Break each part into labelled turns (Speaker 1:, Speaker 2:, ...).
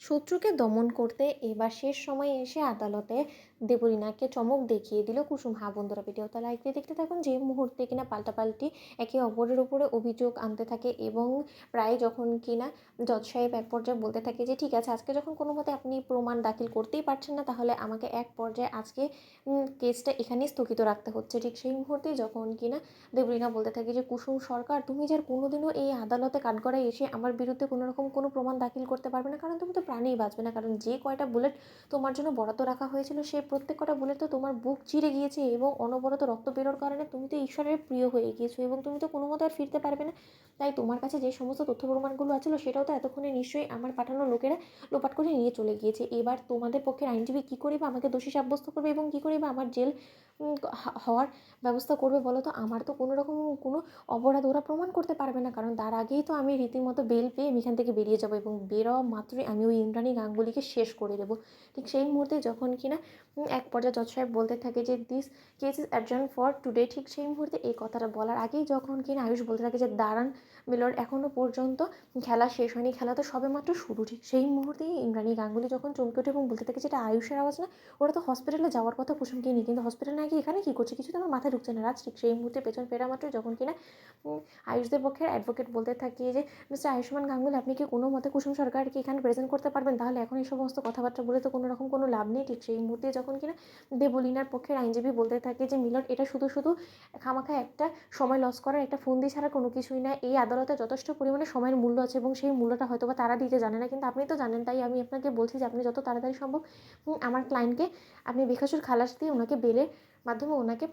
Speaker 1: শত্রুকে দমন করতে এবার শেষ সময়ে এসে আদালতে দেবলীনাকে চমক দেখিয়ে দিল কুসুম। হ্যাঁ বন্ধুরা, ভিডিওটা লাইক দিয়ে দেখতে থাকুন। যে মুহূর্তে কিনা পাল্টাপাল্টি একে অপরের উপরে অভিযোগ আনতে থাকে এবং প্রায় যখন কিনা জজ সাহেব এক পর্যায়ে বলতে থাকে যে ঠিক আছে, আজকে যখন কোনো মতে আপনি প্রমাণ দাখিল করতেই পারছেন না, তাহলে আমাকে এক পর্যায়ে আজকে কেসটা এখানেই স্থগিত রাখতে হচ্ছে। ঠিক সেই মুহূর্তে যখন কিনা দেবলীনা বলতে থাকে যে কুসুম সরকার, তুমি যার কোনোদিনও এই আদালতে কাঠগড়ায় এসে আমার বিরুদ্ধে কোনো রকম কোনো প্রমাণ দাখিল করতে পারবে না, কারণ তুমি তো প্রাণেই বাঁচবে না। কারণ যে কয়টা বুলেট তোমার জন্য বরাদ্দ রাখা হয়েছিল, সেই প্রত্যেক কটা বুলেট তো তোমার বুক চিরে গিয়েছে এবং অনবরত রক্ত বেরোর কারণে তুমি তো ঈশ্বরের প্রিয় হয়ে গিয়েছো এবং তুমি তো কোনো মতে আর ফিরতে পারবে না। তাই তোমার কাছে যে সমস্ত তথ্য প্রমাণগুলো আছিল, সেটাও তো এতক্ষণে নিশ্চয়ই আমার পাঠানো লোকেরা লোপাট করে নিয়ে চলে গিয়েছে। এবার তোমাদের পক্ষের আইনজীবী কী করে বা আমাকে দোষী সাব্যস্ত করবে এবং কী করে বা আমার জেল হওয়ার ব্যবস্থা করবে বলো তো? আমার তো কোনো রকম কোনো অপরাধ ওরা প্রমাণ করতে পারবে না, কারণ তার আগেই তো আমি রীতিমতো বেল পেয়ে আমি এখান থেকে বেরিয়ে যাবো এবং বেরোয়া মাত্রই আমি ওই ইন্দ্রাণী গাঙ্গুলিকে শেষ করে দেবো। ঠিক সেই মুহূর্তে যখন কিনা এক পর্যায়ে জজ সাহেব বলতে থাকে যে this case is adjourn for today, ঠিক সেই মুহূর্তে এই কথাটা বলার আগেই যখন কিনা আয়ুষ বলতে থাকে যে দাঁড়ান মিলর, এখনও পর্যন্ত খেলা শেষ হয়নি, খেলা তো সবে মাত্র শুরু। ঠিক সেই মুহূর্তেই ইন্দ্রাণী গাঙ্গুলি যখন চমকে ওঠে এবং বলতে থাকে যেটা আয়ুষের আওয়াজ না, ওরা তো হসপিটালে যাওয়ার কথা কুসুমকে নিয়ে, কিন্তু হসপিটালে না গিয়ে এখানে কী করছে, কিছু তো আমার মাথায় ঢুকছে না। রাজ ঠিক সেই মুহূর্তে পেছন ফেরা মাত্র যখন কিনা আয়ুষদের পক্ষের অ্যাডভোকেট বলতে থাকে যে মিস্টার আয়ুষ্মান গাঙ্গুলি, আপনি কি কোনো মতে কুসুম সরকারকে এখানে প্রেজেন্ট করতে পারবেন? তাহলে এখন এই সমস্ত কথাবার্তা বলে তো কোনো রকম কোনো লাভ নেই। ঠিক সেই মুহূর্তে যখন কিনা দেবলীনার পক্ষের আইনজীবী বলতে থাকে যে মিলর, এটা শুধু শুধু খামাখা একটা সময় লস করার একটা ফন্দি ছাড়া কোনো কিছুই না। এই আদালতে যথেষ্ট পরিমাণে সময়ের মূল্য আছে এবং সেই মূল্যটা হয়তো বা তারা দিতে জানে না, কিন্তু আপনি তো জানেন। তাই আমি আপনাকে বলছি যে আপনি যত তাড়াতাড়ি সম্ভব আমার ক্লায়েন্টকে আপনি বেকসুর খালাস দিয়ে ওনাকে বেলের মাধ্যমে ওনাকে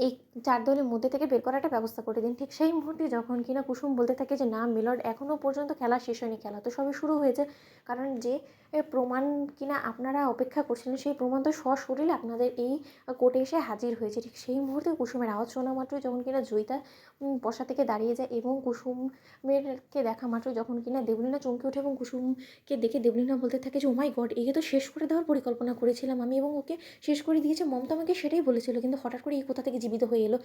Speaker 1: এই 4 দলের মধ্যে থেকে বের করার একটা ব্যবস্থা করে দিন। ঠিক সেই মুহূর্তে যখন কিনা কুসুম বলতে থাকে যে না মিলর্ড, এখনও পর্যন্ত খেলা শেষ হয়নি, খেলা তো সবে শুরু হয়েছে। কারণ যে প্রমাণ কিনা আপনারা অপেক্ষা করছিলেন, সেই প্রমাণ তো সশরীরে আপনাদের এই কোর্টে এসে হাজির হয়েছে। ঠিক সেই মুহূর্তে কুসুমের আওয়াজ শোনা মাত্রই যখন কিনা জয়িতা বসা থেকে দাঁড়িয়ে যায় এবং কুসুমেরকে দেখা মাত্রই যখন কিনা দেবলীনা চমকে ওঠে এবং কুসুমকে দেখে দেবলীনা বলতে থাকে যে ও মাই গড, একে তো শেষ করে দেওয়ার পরিকল্পনা করেছিলাম আমি এবং ওকে শেষ করে দিয়েছে। মমতা আমাকে সেটাই বলেছিল, কিন্তু হঠাৎ করে এই কোথা থেকে জীবিত হয়ে এলো?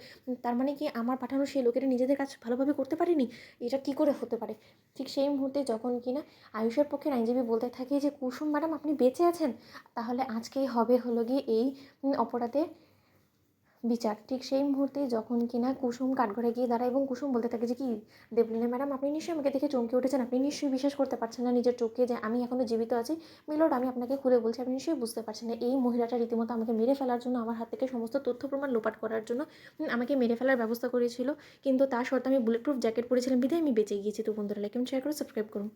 Speaker 1: তার মানে কি আমার পাঠানো সেই লোকেরা নিজেদের কাজ ভালোভাবে করতে পারেনি? এটা কি করে হতে পারে? ঠিক সেই মুহূর্তে যখন কিনা আয়ুষের পক্ষের আইনজীবী বলতে থাকে যে কুসুম ম্যাডাম, আপনি বেঁচে আছেন, তাহলে আজকেই হবে হলো গিয়ে এই অপরাধে বিচার। ঠিক সেই মুহূর্তে যখন কিনা কুসুম কাঠঘরে গিয়ে দাঁড়ায় এবং কুসুম বলতে থাকে যে কি দেবলীনা ম্যাডাম, আপনি নিশ্চয়ই আমাকে দেখে চমকে উঠেছেন, আপনি নিশ্চয়ই বিশ্বাস করতে পারছেন না নিজের চোখে যে আমি এখনও জীবিত আছি। মিলর্ড, আমি আপনাকে খুলে বলছি, আপনি নিশ্চয়ই বুঝতে পারছেন না, এই মহিলাটা রীতিমতো আমাকে মেরে ফেলার জন্য, আমার হাত থেকে সমস্ত তথ্য প্রমাণ লোপাট করার জন্য আমাকে মেরে ফেলার ব্যবস্থা করেছিল, কিন্তু তার শর্তে আমি বুলেট প্রুফ জ্যাকেট পরেছিলাম বিধায় আমি বেঁচে গিয়েছি। তো বন্ধুরা, লাইক এবং শেয়ার করে সাবস্ক্রাইব করুন।